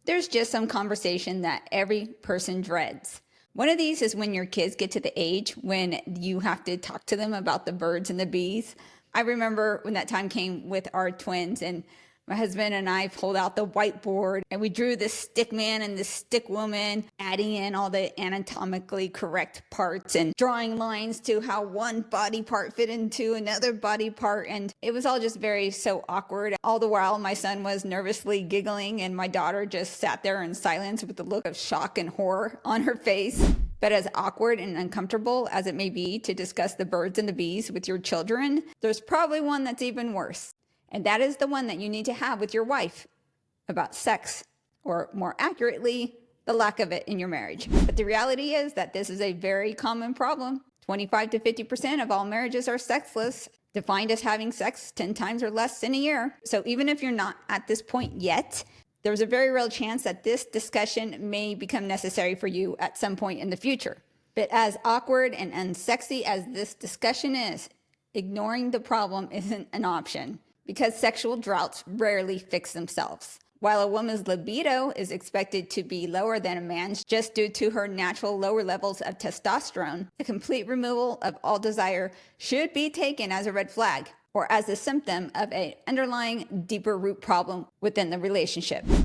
There's just some conversation that every person dreads. One of these is when your kids get to the age when you have to talk to them about the birds and the bees. I remember when that time came with our twins, and my husband and I pulled out the whiteboard and we drew this stick man and this stick woman, adding in all the anatomically correct parts and drawing lines to how one body part fit into another body part. And it was all just so awkward. All the while, my son was nervously giggling and my daughter just sat there in silence with a look of shock and horror on her face. But as awkward and uncomfortable as it may be to discuss the birds and the bees with your children, there's probably one that's even worse. And that is the one that you need to have with your wife about sex, or more accurately, the lack of it in your marriage. But the reality is that this is a very common problem. 25 to 50% of all marriages are sexless, defined as having sex 10 times or less in a year. So even if you're not at this point yet, there's a very real chance that this discussion may become necessary for you at some point in the future. But as awkward and unsexy as this discussion is, ignoring the problem isn't an option, because sexual droughts rarely fix themselves. While a woman's libido is expected to be lower than a man's just due to her natural lower levels of testosterone, the complete removal of all desire should be taken as a red flag or as a symptom of an underlying deeper root problem within the relationship.